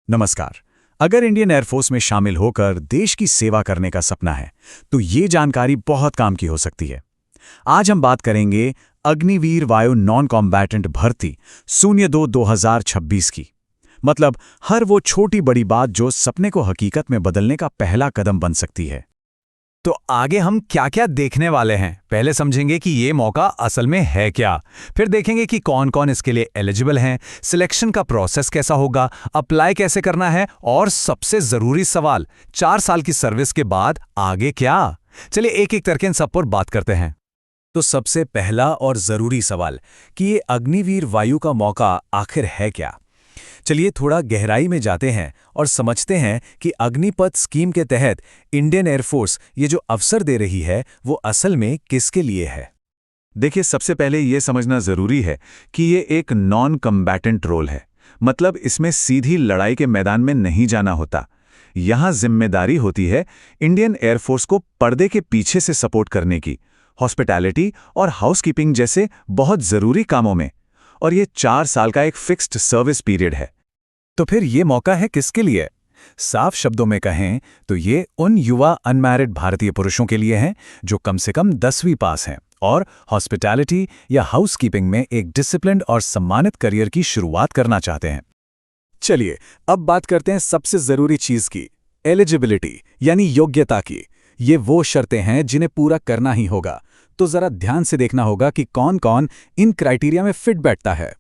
नमस्कार। अगर Indian air force में शामिल होकर देश की सेवा करने का सपना है तो ये जानकारी बहुत काम की हो सकती है। आज हम बात करेंगे अग्निवीर वायु नॉन कॉम्बैटेंट भर्ती 02-2026 की। मतलब हर वो छोटी बड़ी बात जो सपने को हकीकत में बदलने का पहला कदम बन सकती है। तो आगे हम क्या क्या देखने वाले हैं? पहले समझेंगे कि ये मौका असल में है क्या, फिर देखेंगे कि कौन कौन इसके लिए एलिजिबल हैं, सिलेक्शन का प्रोसेस कैसा होगा, अप्लाई कैसे करना है और सबसे जरूरी सवाल 4 साल की सर्विस के बाद आगे क्या। चलिए एक एक करके इन सब पर बात करते हैं। तो सबसे पहला और जरूरी सवाल कि ये अग्निवीर वायु का मौका आखिर है क्या। चलिए थोड़ा गहराई में जाते हैं और समझते हैं कि अग्निपथ स्कीम के तहत इंडियन एयरफोर्स ये जो अवसर दे रही है वो असल में किसके लिए है। देखिए, सबसे पहले ये समझना जरूरी है कि ये एक नॉन कम्बैटेंट रोल है। मतलब इसमें सीधी लड़ाई के मैदान में नहीं जाना होता। यहाँ जिम्मेदारी होती है इंडियन एयरफोर्स को पर्दे के पीछे से सपोर्ट करने की, हॉस्पिटैलिटी और हाउसकीपिंग जैसे बहुत जरूरी कामों में। और ये 4 साल का एक फिक्स्ड सर्विस पीरियड है। तो फिर ये मौका है किसके लिए? साफ शब्दों में कहें तो ये उन युवा अनमैरिड भारतीय पुरुषों के लिए हैं जो कम से कम 10वीं पास हैं और हॉस्पिटैलिटी या हाउसकीपिंग में एक डिसिप्लिन्ड और सम्मानित करियर की शुरुआत करना चाहते हैं। चलिए अब बात करते हैं सबसे जरूरी चीज की, एलिजिबिलिटी यानी योग्यता की। ये वो शर्तें हैं जिन्हें पूरा करना ही होगा। तो जरा ध्यान से देखना होगा कि कौन कौन इन क्राइटेरिया में फिट बैठता है।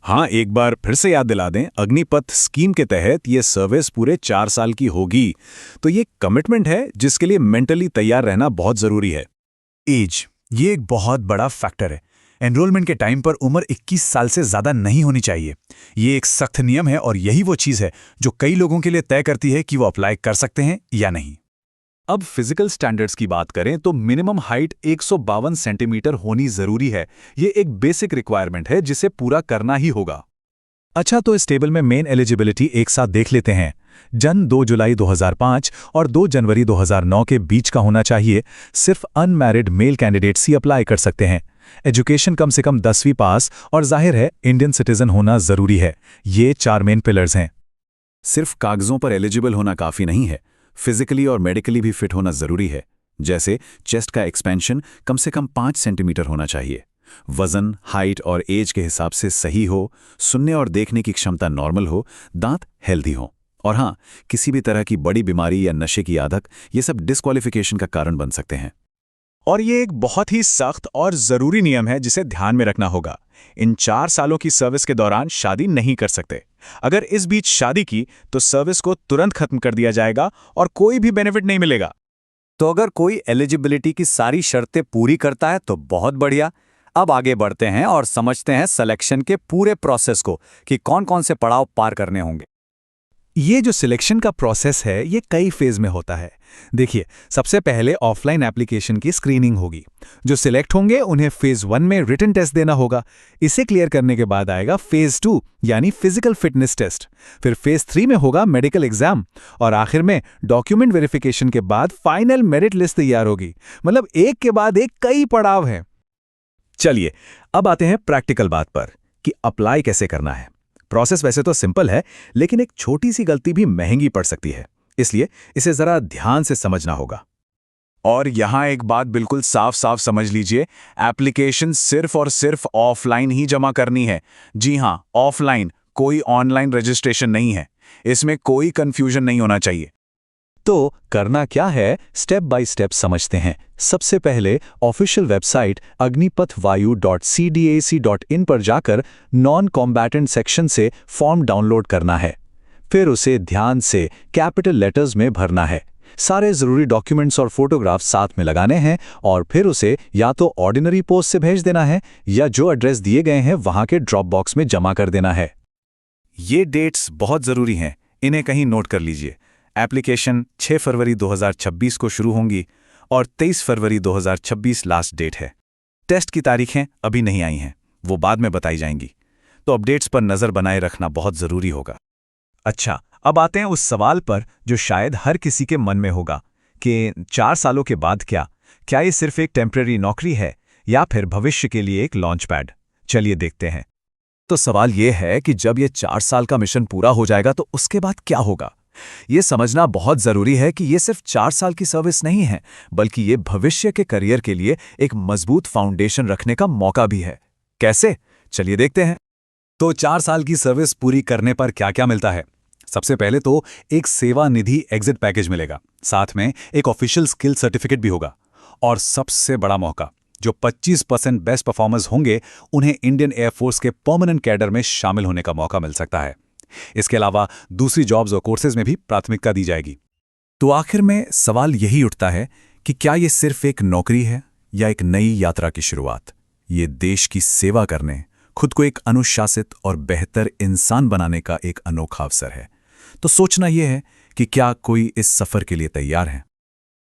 हाँ, एक बार फिर से याद दिला दें, अग्निपथ स्कीम के तहत ये सर्विस पूरे 4 साल की होगी। तो ये कमिटमेंट है जिसके लिए मेंटली तैयार रहना बहुत जरूरी है। एज ये एक बहुत बड़ा फैक्टर है। एनरोलमेंट के टाइम पर उम्र 21 साल से ज्यादा नहीं होनी चाहिए। ये एक सख्त नियम है और यही वो चीज है जो कई लोगों के लिए तय करती है कि वो अप्लाई कर सकते हैं या नहीं। अब फिजिकल स्टैंडर्ड्स की बात करें तो मिनिमम हाइट 152 सेंटीमीटर होनी जरूरी है। ये एक बेसिक रिक्वायरमेंट है जिसे पूरा करना ही होगा। अच्छा, तो इस टेबल में मेन एलिजिबिलिटी एक साथ देख लेते हैं। जन्म 2 जुलाई 2005 और 2 जनवरी 2009 के बीच का होना चाहिए। सिर्फ अनमैरिड मेल कैंडिडेट्स ही अप्लाई कर सकते हैं। एजुकेशन कम से कम 10वीं पास और जाहिर है इंडियन सिटीजन होना जरूरी है। ये 4 मेन पिलर्स हैं। सिर्फ कागजों पर एलिजिबल होना काफी नहीं है, फिजिकली और मेडिकली भी फिट होना जरूरी है। जैसे चेस्ट का एक्सपेंशन कम से कम 5 सेंटीमीटर होना चाहिए, वजन, हाइट और एज के हिसाब से सही हो, सुनने और देखने की क्षमता नॉर्मल हो, दांत हेल्दी हो, और हाँ, किसी भी तरह की बड़ी बीमारी या नशे की आदत, ये सब डिस्क्वालिफिकेशन का कारण बन सकते हैं। और ये एक बहुत ही सख्त और जरूरी नियम है जिसे ध्यान में रखना होगा। इन 4 सालों की सर्विस के दौरान शादी नहीं कर सकते। अगर इस बीच शादी की तो सर्विस को तुरंत खत्म कर दिया जाएगा और कोई भी बेनिफिट नहीं मिलेगा। तो अगर कोई एलिजिबिलिटी की सारी शर्तें पूरी करता है तो बहुत बढ़िया। अब आगे बढ़ते हैं और समझते हैं सिलेक्शन के पूरे प्रोसेस को कि कौन कौन से पड़ाव पार करने होंगे। ये जो सिलेक्शन का प्रोसेस है ये कई फेज में होता है। देखिए, सबसे पहले ऑफलाइन एप्लीकेशन की स्क्रीनिंग होगी। जो सिलेक्ट होंगे उन्हें फेज 1 में रिटन टेस्ट देना होगा। इसे क्लियर करने के बाद आएगा फेज 2 यानी फिजिकल फिटनेस टेस्ट। फिर फेज 3 में होगा मेडिकल एग्जाम और आखिर में डॉक्यूमेंट वेरिफिकेशन के बाद फाइनल मेरिट लिस्ट तैयार होगी। मतलब एक के बाद एक कई पड़ाव हैं। चलिए अब आते हैं प्रैक्टिकल बात पर कि अप्लाई कैसे करना है। प्रोसेस वैसे तो सिंपल है, लेकिन एक छोटी सी गलती भी महंगी पड़ सकती है, इसलिए इसे जरा ध्यान से समझना होगा। और यहां एक बात बिल्कुल साफ साफ समझ लीजिए, एप्लीकेशन सिर्फ और सिर्फ ऑफलाइन ही जमा करनी है। जी हां, ऑफलाइन, कोई ऑनलाइन रजिस्ट्रेशन नहीं है। इसमें कोई कंफ्यूजन नहीं होना चाहिए। तो करना क्या है, स्टेप बाय स्टेप समझते हैं। सबसे पहले ऑफिशियल वेबसाइट agnipatvayu.cdac.in पर जाकर नॉन कॉम्बैटेंट सेक्शन से फॉर्म डाउनलोड करना है। फिर उसे ध्यान से कैपिटल लेटर्स में भरना है। सारे जरूरी डॉक्यूमेंट्स और फोटोग्राफ साथ में लगाने हैं और फिर उसे या तो ऑर्डिनरी पोस्ट से भेज देना है या जो एड्रेस दिए गए हैं वहां के ड्रॉप बॉक्स में जमा कर देना है। ये डेट्स बहुत जरूरी हैं, इन्हें कहीं नोट कर लीजिए। एप्लीकेशन 6 फरवरी 2026 को शुरू होंगी और 23 फरवरी 2026 लास्ट डेट है। टेस्ट की तारीखें अभी नहीं आई हैं, वो बाद में बताई जाएंगी। तो अपडेट्स पर नज़र बनाए रखना बहुत ज़रूरी होगा। अच्छा, अब आते हैं उस सवाल पर जो शायद हर किसी के मन में होगा कि 4 सालों के बाद क्या ये सिर्फ एक टेम्परेरी नौकरी है या फिर भविष्य के लिए एक लॉन्च पैड। चलिए देखते हैं। तो सवाल ये है कि जब ये 4 साल का मिशन पूरा हो जाएगा तो उसके बाद क्या होगा? ये समझना बहुत जरूरी है कि ये सिर्फ 4 साल की सर्विस नहीं है, बल्कि ये भविष्य के करियर के लिए एक मजबूत फाउंडेशन रखने का मौका भी है। कैसे? चलिए देखते हैं। तो 4 साल की सर्विस पूरी करने पर क्या-क्या मिलता है? सबसे पहले तो एक सेवा निधि एग्जिट पैकेज मिलेगा, साथ में एक ऑफिशियल स्किल सर्टिफिकेट भी होगा। और सबसे बड़ा मौका, जो 25% बेस्ट परफॉर्मर्स होंगे उन्हें इंडियन एयरफोर्स के परमानेंट कैडर में शामिल होने का मौका मिल सकता है। इसके अलावा दूसरी जॉब्स और कोर्सेज में भी प्राथमिकता दी जाएगी। तो आखिर में सवाल यही उठता है कि क्या ये सिर्फ एक नौकरी है या एक नई यात्रा की शुरुआत? ये देश की सेवा करने, खुद को एक अनुशासित और बेहतर इंसान बनाने का एक अनोखा अवसर है। तो सोचना यह है कि क्या कोई इस सफर के लिए तैयार है?